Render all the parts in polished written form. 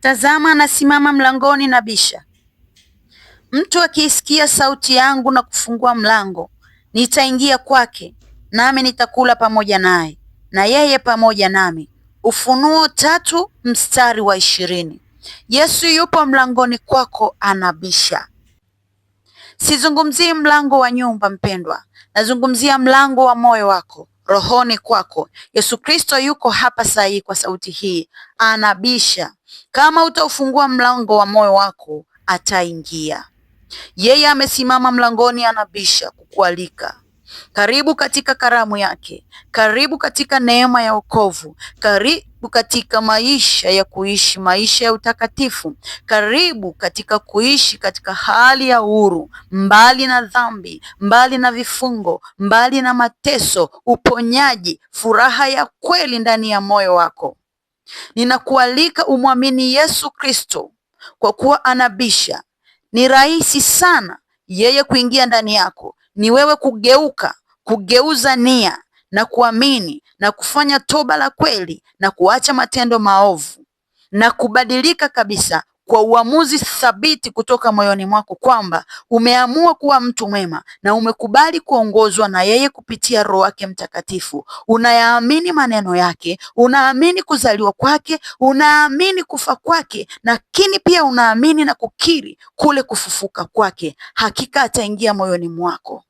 Tazama, nasimama mlangoni nabisha. Mtu akiisikia sauti yangu na kufungua mlango, nitaingia kwake, nami nitakula pamoja naye na yeye pamoja nami. Ufunuo 3:20. Yesu yupo mlangoni kwako, anabisha. Sizungumzii mlango wa nyumba mpendwa, nazungumzia mlango wa moyo wako, rohoni kwako. Yesu Kristo yuko hapa sahihi kwa sauti hii, anabisha. Kama utaufungua mlango wa moyo wako, ataingia. Yeye amesimama mlangoni, anabisha kukualika. Karibu katika karamu yake, karibu katika neema ya wokovu, karibu katika maisha ya kuishi maisha ya utakatifu, karibu katika kuishi katika hali ya uhuru, mbali na dhambi, mbali na vifungo, mbali na mateso, uponyaji, furaha ya kweli ndani ya moyo wako. Ninakualika umwamini Yesu Kristo, kwa kuwa anabisha. Ni rahisi sana yeye kuingia ndani yako. Ni wewe kugeuza nia na kuamini na kufanya toba la kweli na kuacha matendo maovu na kubadilika kabisa kwa uamuzi thabiti kutoka moyoni mwako kwamba umeamua kuwa mtu mwema na umekubali kuongozwa na yeye kupitia Roho wake Mtakatifu. Unayaamini maneno yake, unaamini kuzaliwa kwake, unaamini kufa kwake, lakini pia unaamini na kukiri kule kufufuka kwake. Hakika ataingia moyoni mwako.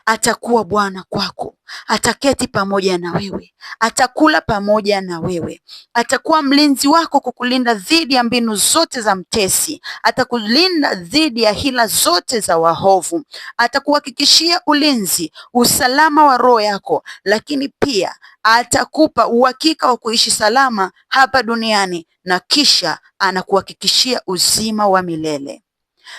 Atakuwa Bwana kwako, ataketi pamoja na wewe, atakula pamoja na wewe, atakuwa mlinzi wako kukulinda dhidi ya mbinu zote za mtesi, atakulinda dhidi ya hila zote za wahovu, atakuhakikishia ulinzi, usalama wa roho yako, lakini pia atakupa uhakika wa kuishi salama hapa duniani na kisha anakuhakikishia uzima wa milele.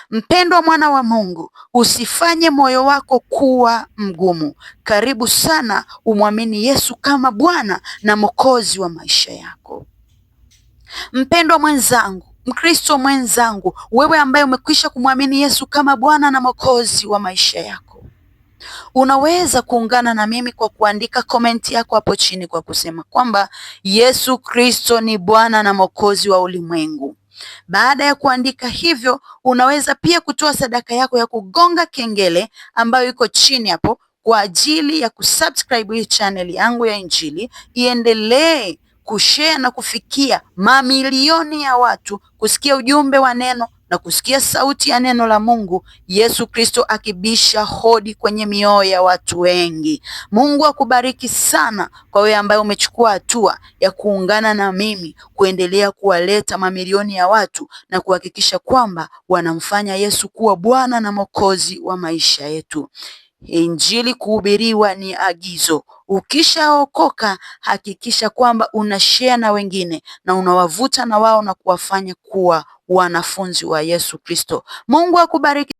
Mpendwa mwana wa Mungu, usifanye moyo wako kuwa mgumu. Karibu sana umwamini Yesu kama Bwana na Mwokozi wa maisha yako. Mpendwa mwenzangu, Mkristo mwenzangu, wewe ambaye umekwisha kumwamini Yesu kama Bwana na Mwokozi wa maisha yako, unaweza kuungana na mimi kwa kuandika komenti yako hapo chini kwa kusema kwamba Yesu Kristo ni Bwana na Mwokozi wa ulimwengu. Baada ya kuandika hivyo, unaweza pia kutoa sadaka yako ya kugonga kengele ambayo iko chini hapo kwa ajili ya kusubscribe hii channel yangu ya Injili iendelee kushare na kufikia mamilioni ya watu, kusikia ujumbe wa neno na kusikia sauti ya neno la Mungu, Yesu Kristo akibisha hodi kwenye mioyo ya watu wengi. Mungu akubariki sana kwa wewe ambaye umechukua hatua ya kuungana na mimi kuendelea kuwaleta mamilioni ya watu na kuhakikisha kwamba wanamfanya Yesu kuwa Bwana na Mwokozi wa maisha yetu. Injili kuhubiriwa ni agizo. Ukishaokoka hakikisha kwamba unashare na wengine na unawavuta na wao na kuwafanya kuwa wanafunzi wa Yesu Kristo. Mungu akubariki.